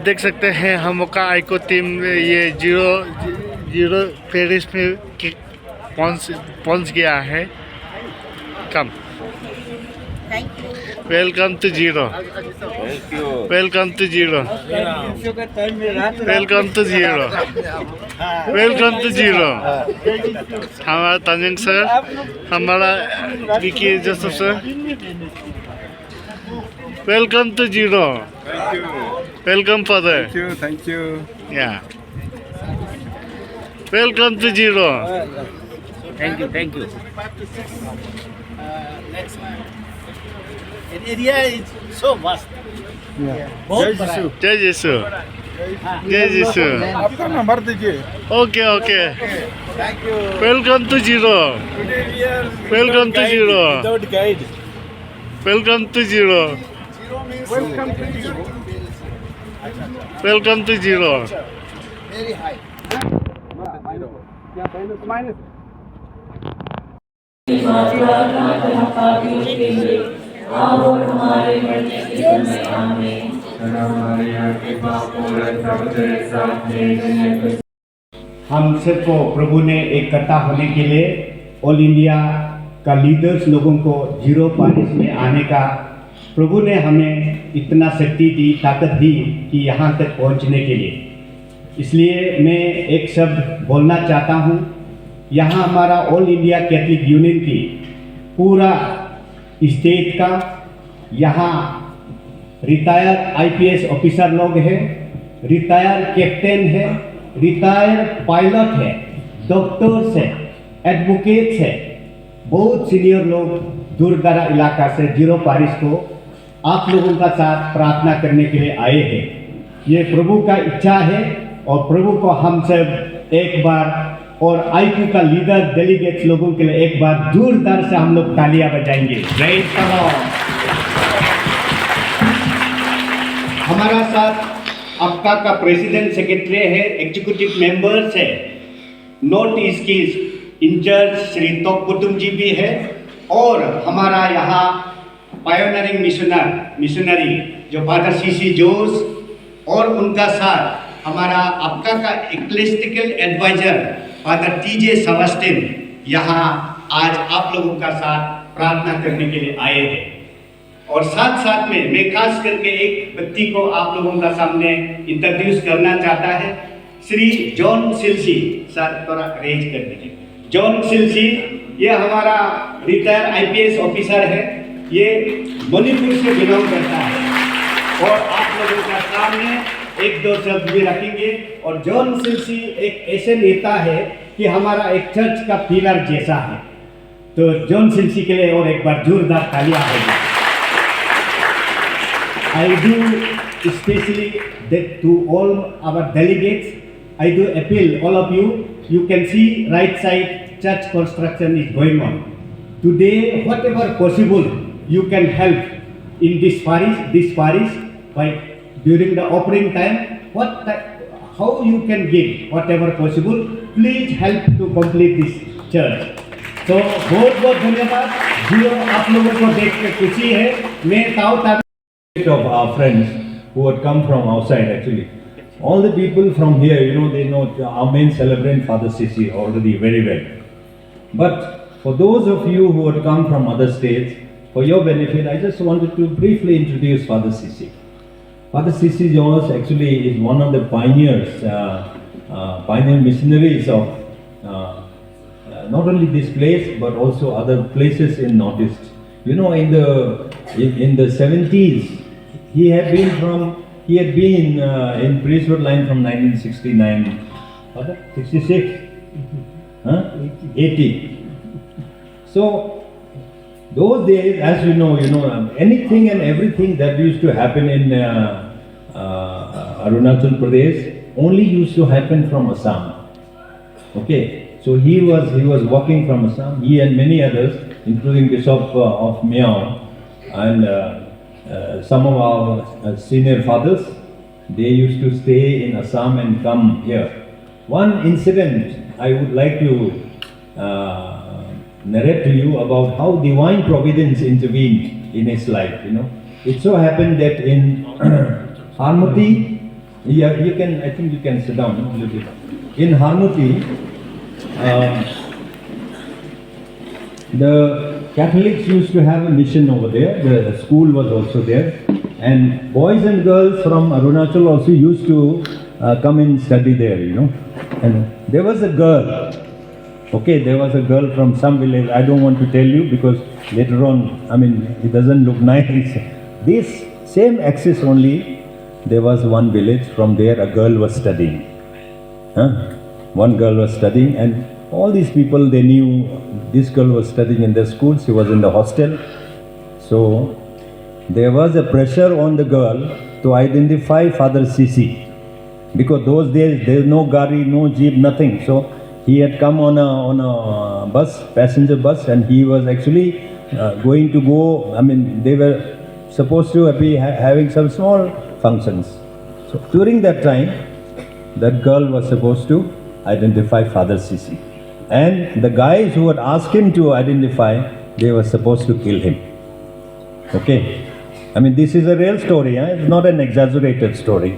देख सकते हैं हम का आइको टीम ये जीरो जीरो पेरिस में पहुंच गया है। Come welcome to Ziro, welcome to Ziro, welcome to Ziro, welcome to Ziro. हमारा तंजंग सर, हमारा Vicky Joseph sir, welcome to Ziro. Welcome father. Thank you. Yeah. Welcome to Zero. Thank you. Next. The area is so vast. बहुत बड़ा है। जय यीशु, जय यीशु। आपका number दीजिए। Okay, okay. Thank you. Welcome to Zero. Today we are Welcome to guide, Zero. Without guide. Welcome to Zero. Welcome to Zero. Welcome to Zero. Very high. हम सबको प्रभु ने इकट्ठा होने के लिए ऑल इंडिया का लीडर्स लोगों को जीरो पेरिस में आने का प्रभु ने हमें इतना शक्ति दी, ताकत दी कि यहाँ तक पहुँचने के लिए। इसलिए मैं एक शब्द बोलना चाहता हूँ। यहाँ हमारा ऑल इंडिया कैथलिक यूनियन की पूरा स्टेट का यहाँ रिटायर्ड आईपीएस ऑफिसर लोग हैं, रिटायर्ड कैप्टन है, रिटायर्ड पायलट है, डॉक्टर्स है, एडवोकेट्स है, बहुत सीनियर लोग दूर दराज इलाका से जीरो पेरिस को आप लोगों का साथ प्रार्थना करने के लिए आए हैं। ये प्रभु का इच्छा है और प्रभु को हम सब एक बार और आईक्यू का लीडर डेलीगेट्स लोगों के लिए एक बार जोरदार से हम लोग तालियां बजाएंगे। Praise the Lord. हमारा साथ आपका का प्रेसिडेंट सेक्रेटरी है, एग्जीक्यूटिव मेंबर्स है, नॉर्थ ईस्ट की इंचार्ज श्री तोकुतुम जी भी है और हमारा यहाँ पायोनियरिंग मिशनरी जो फादर सीसी जोस और उनका साथ हमारा आपका का इक्लेसिस्टिकल एडवाइजर फादर टीजे सेबेस्टियन यहाँ आज आप लोगों का साथ प्रार्थना करने के लिए आए हैं। और साथ साथ में मैं खास करके एक व्यक्ति को आप लोगों का सामने इंट्रोड्यूस करना चाहता है, श्री जॉन सिल्सी। सर थोड़ा रेंज कर दीजिए। जॉन सिल्सी ये हमारा रिटायर्ड आईपीएस ऑफिसर है, ये मणिपुर से बिलोंग करता है और आप लोगों का सामने एक दो शब्द भी रखेंगे। और जॉन सिल्सी एक ऐसे नेता है कि हमारा एक चर्च का पिलर जैसा है। तो जॉन सिल्सी के लिए और एक बार जोरदार तालियां होगी। I do especially that to all our delegates, I do appeal all of you. You can see right side church construction is going on. Today, whatever possible, you can help in this parish by during the offering time. How you can give whatever possible. Please help to complete this church. तो बहुत बहुत धन्यवाद। जो आप लोगों को देख के खुशी है। मैं ताऊ of our friends who had come from outside actually. All the people from here, they know our main celebrant Father Sisi already very well. But for those of you who had come from other states, for your benefit, I just wanted to briefly introduce Father Sisi. Father Sisi Jonas actually is one of the pioneers, pioneer missionaries of not only this place but also other places in Northeast. In the 70s, he had been in Priesthood line from 1969, 66, 80. So those days, as you know, anything and everything that used to happen in Arunachal Pradesh only used to happen from Assam. Okay, so he was walking from Assam. He and many others, including Bishop of Meon and some of our senior fathers, they used to stay in Assam and come here. One incident I would like to narrate to you about how divine providence intervened in his life. It so happened that in Harmati, Yeah, you can. I think you can sit down a little bit. In Harmuti, the Catholics used to have a mission over there. The school was also there, and boys and girls from Arunachal also used to come and study there. You know, and there was a girl. Okay, there was a girl from some village. I don't want to tell you because later on, I mean, it doesn't look nice. This same axis only, there was one village. From there, a girl was studying. One girl was studying, and all these people, they knew this girl was studying in their school. She was in the hostel. So there was a pressure on the girl to identify Father Sisi, because those days there was no gari, no jeep, nothing. So he had come on a bus, passenger bus, and he was actually going to go. I mean, they were supposed to be having some small functions. So during that time, that girl was supposed to identify Father Sisi, and the guys who had asked him to identify, they were supposed to kill him. Okay, I mean, this is a real story. It's not an exaggerated story.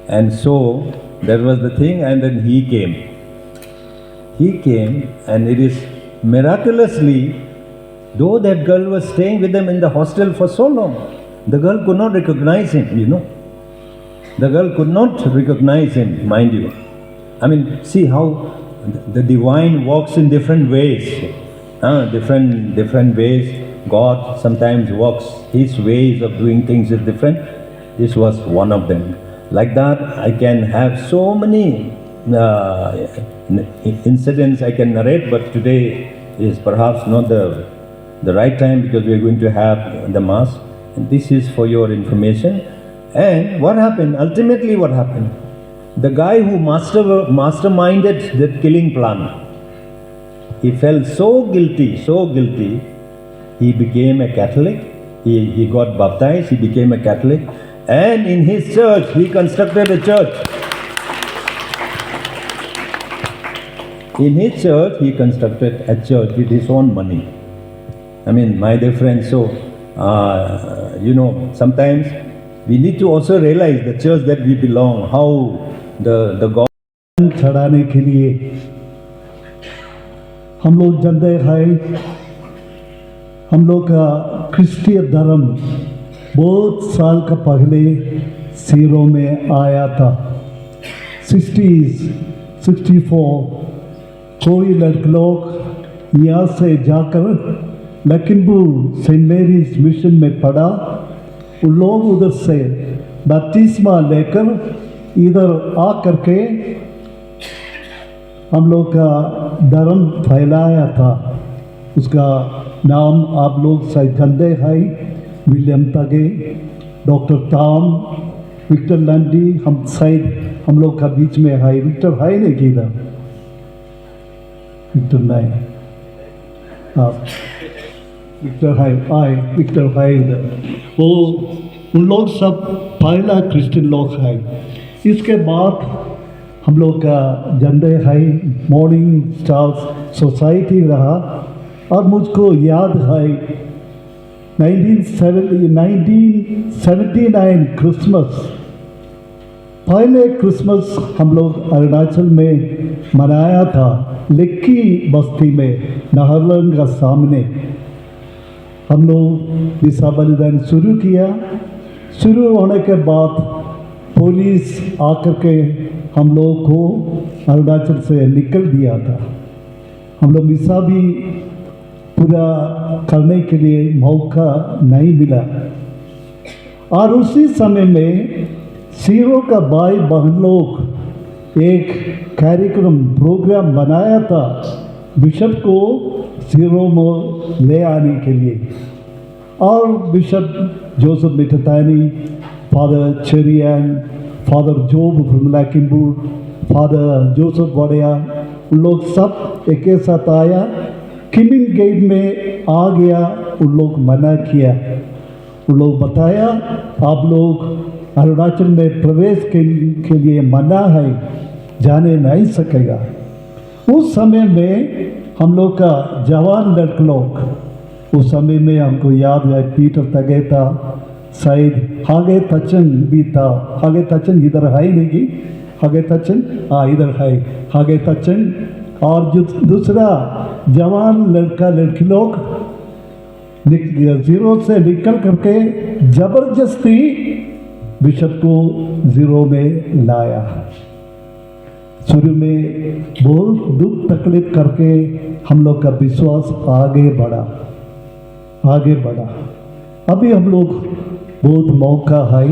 And so that was the thing, and then he came. He came, and it is miraculously, though that girl was staying with them in the hostel for so long, the girl could not recognize him, you know. The girl could not recognize him, mind you. I mean, see how the divine walks in different ways. Different ways. God sometimes walks, His ways of doing things is different. This was one of them. Like that, I can have so many incidents I can narrate, but today is perhaps not the right time, because we are going to have the Mass. And this is for your information. And what happened? Ultimately what happened? The guy who masterminded that killing plan, he felt so guilty, he became a Catholic. He got baptized, he became a Catholic. And in his church, he constructed a church. In his church, he constructed a church with his own money. I mean, my dear friends, so, sometimes we need to also realize the church that we belong, how the God चढ़ाने के लिए हम लोग जंदे खाए। हम लोग का क्रिस्टीय धर्म बहुत साल का पहले सीरों में आया था। 60s, 64 कोई लड़के लोग यहाँ से जाकर लखीमपुर सेंट मेरीज मिशन में पढ़ा। उन लोग उधर से बपतिस्मा लेकर इधर आ करके हम लोग का धर्म फैलाया था। उसका नाम आप लोग शायद जानते हैं, विलियम तगे, डॉक्टर टॉम, विक्टर लैंडी, हम लोग का बीच में है। विक्टर है नहीं किधर? विक्टर नहीं, विक्टर है, विक्टर है इधर। वो उन लोग सब पहला क्रिश्चियन लोग है। इसके बाद हम लोग का झंडे है, मॉर्निंग स्टार्स सोसाइटी रहा। और मुझको याद है 1979 क्रिसमस, पहले क्रिसमस हम लोग अरुणाचल में मनाया था, लिक्की बस्ती में, नाहरलगुन का सामने। हम लोग दिशा बलिदान शुरू किया। शुरू होने के बाद पुलिस आकर के हम लोग को अरुणाचल से निकल दिया था। हम लोग मिसा भी पूरा करने के लिए मौका नहीं मिला। और उसी समय में सीरों का भाई बहन लोग एक कार्यक्रम प्रोग्राम बनाया था बिशप को सीरों में ले आने के लिए। और बिशप जोसेफ मिठतानी, father Cherian, father Job from Lakhimpur, father Joseph वड़िया, उन लोग सब एक साथ आया। किमिन गेट में आ गया, उन लोग मना किया। उन लोग बताया आप लोग अरुणाचल में प्रवेश के लिए मना है, जाने नहीं सकेगा। उस समय में हम लोग का जवान लड़के लोग, उस समय में हमको याद है पीटर तगेता, शायद हागे तचन भी था। हागे तचन इधर है नहीं कि हागे तचन, हाँ इधर है हागे तचन। और जो दूसरा जवान लड़का लड़की लोग जीरो से निकल करके जबरदस्ती बिशप को जीरो में लाया। शुरू में बहुत दुख तकलीफ करके हम लोग का विश्वास आगे बढ़ा। अभी हम लोग बहुत मौका है।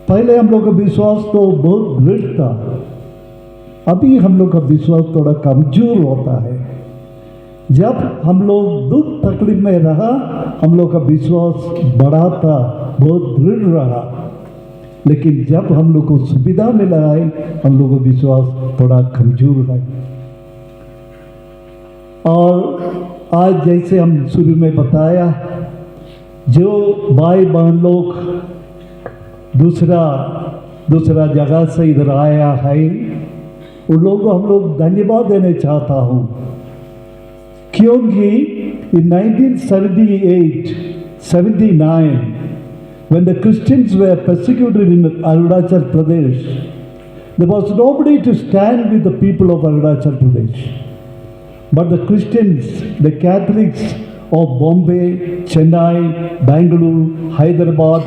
पहले हम लोग का विश्वास तो बहुत दृढ़ था, अभी हम लोग का विश्वास थोड़ा कमजोर होता है। जब हम लोग दुख तकलीफ में रहा, हम लोग का विश्वास बढ़ा था, बहुत दृढ़ रहा। लेकिन जब हम लोग को सुविधा मिला है, हम लोग का विश्वास थोड़ा कमजोर है। और आज जैसे हम शुरू में बताया, जो भाई बहन लोग दूसरा जगह से इधर आया है, उन लोगों को हम लोग धन्यवाद देने चाहता हूँ, क्योंकि in 1978-79 when the Christians were persecuted in Arunachal Pradesh, there was nobody to stand with the people of Arunachal Pradesh. But the Christians, the Catholics of Bombay, Chennai, Bangalore, Hyderabad,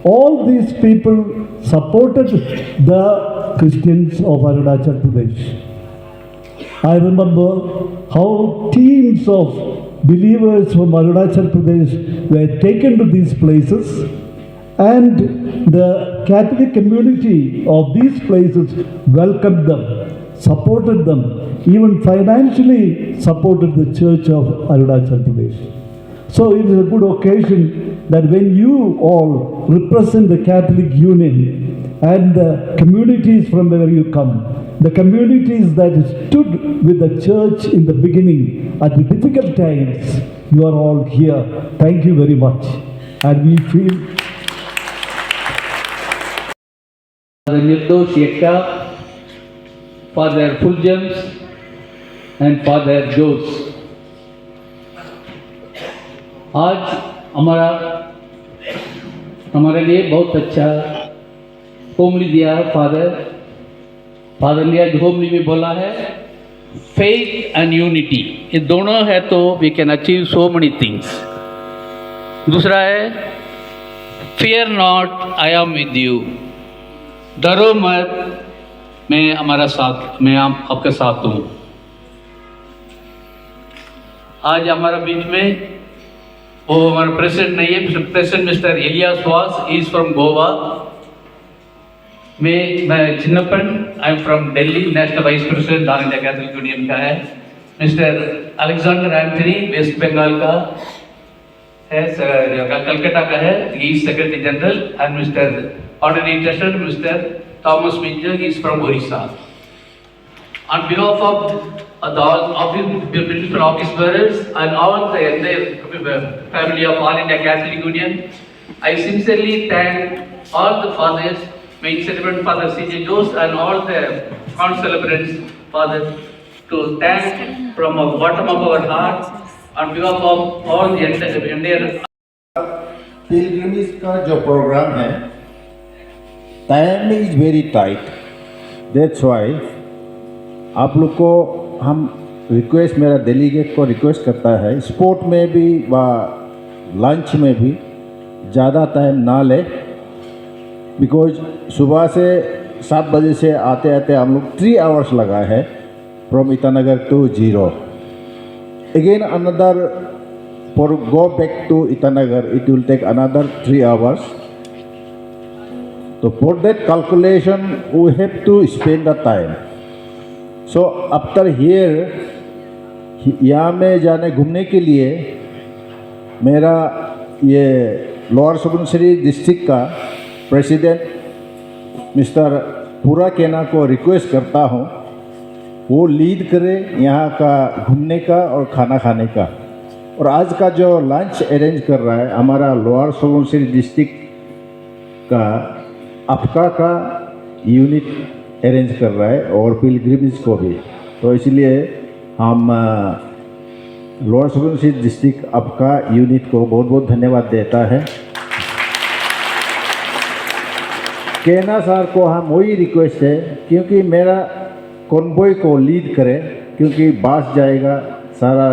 all these people supported the Christians of Arunachal Pradesh. I remember how teams of believers from Arunachal Pradesh were taken to these places, and the Catholic community of these places welcomed them, supported them, even financially supported the Church of Arunachal Pradesh. So it is a good occasion that when you all represent the Catholic Union and the communities from where you come, the communities that stood with the church in the beginning at the difficult times, you are all here. Thank you very much. And we feel the Nirdosh Yekta, Father Fulgems, and Father Jose. आज हमारे लिए बहुत अच्छा homely दिया है father ने आज homely में बोला है फेथ एंड यूनिटी, ये दोनों है तो we can achieve so many things. दूसरा है fear not, I am with you, डरो मत, मैं आपके साथ हूँ। आज हमारा बीच में वो हमारा प्रेसिडेंट नहीं है, president mister Elias Vaz, is from Goa. मैं Chinnappan, I am from Delhi, national vice president all India Catholic union का है। Mister Alexander Anthony West Bengal का है, कलकत्ता का है, he is secretary general. And mister ordinary treasurer mister Thomas Minjar is from Odisha. On behalf of the municipal office bearers and all the family of All India Catholic Union, I sincerely thank all the fathers, main celebrant Father C.J. Jose and all the concelebrants, Father, to thank from the bottom of our heart on behalf of all the entire pilgrimage का जो programme है, time is very tight. That's why आप लोग को हम request, मेरा delegate को request करता है, स्पोर्ट में भी व लंच में भी ज़्यादा टाइम ना ले, बिकॉज सुबह से 7 बजे से आते आते हम लोग 3 आवर्स लगा है from Itanagar to Ziro. Again another for go back to Itanagar it will take another 3 hours. तो for that calculation we have to spend the time. So after here यहाँ में जाने घूमने के लिए मेरा ये लोअर सुबनसिरी डिस्ट्रिक्ट का प्रेसिडेंट मिस्टर पूरा केना को रिक्वेस्ट करता हूँ, वो लीड करे यहाँ का घूमने का और खाना खाने का। और आज का जो लंच अरेंज कर रहा है हमारा लोअर सुबनसिरी डिस्ट्रिक्ट का आपका का यूनिट अरेंज कर रहा है और पिलग्रिमेज को भी। तो इसलिए हम लोअर सुबनसिरी डिस्ट्रिक्ट आपका यूनिट को बहुत बहुत धन्यवाद देता है। केना सर को हम वही रिक्वेस्ट है, क्योंकि मेरा कॉन्वॉय को लीड करे, क्योंकि बस जाएगा सारा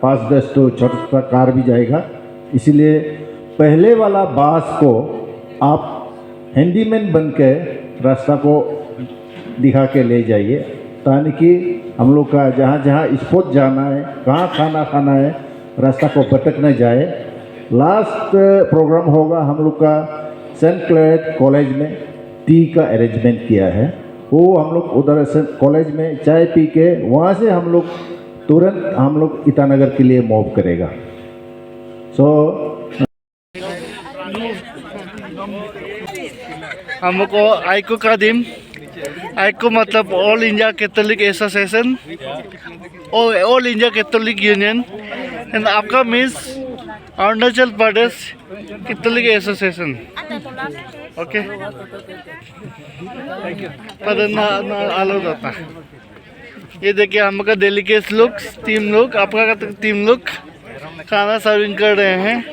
5-10 तो छोटा छोटा कार भी जाएगा, इसलिए पहले वाला बस को आप हैंडीमैन बन के रास्ता को दिखा के ले जाइए, ताकि हम लोग का जहाँ जहाँ स्पॉट जाना है, कहाँ खाना खाना है, रास्ता को भटक न जाए। लास्ट प्रोग्राम होगा हम लोग का सेंट क्लेयर कॉलेज में टी का अरेंजमेंट किया है, वो हम लोग उधर से कॉलेज में चाय पी के वहाँ से हम लोग तुरंत हम लोग ईटानगर के लिए मूव करेगा। हमको आइको का दिन, आइको मतलब all India Catholic association, all India Catholic union, and आपका means Arunachal Pradesh Catholic association. Okay, पर ना अलग होता। ये देखिए हमका डेलीगेट्स लोग 3 लोग, आपका 3 लोग खाना सर्विंग कर रहे हैं।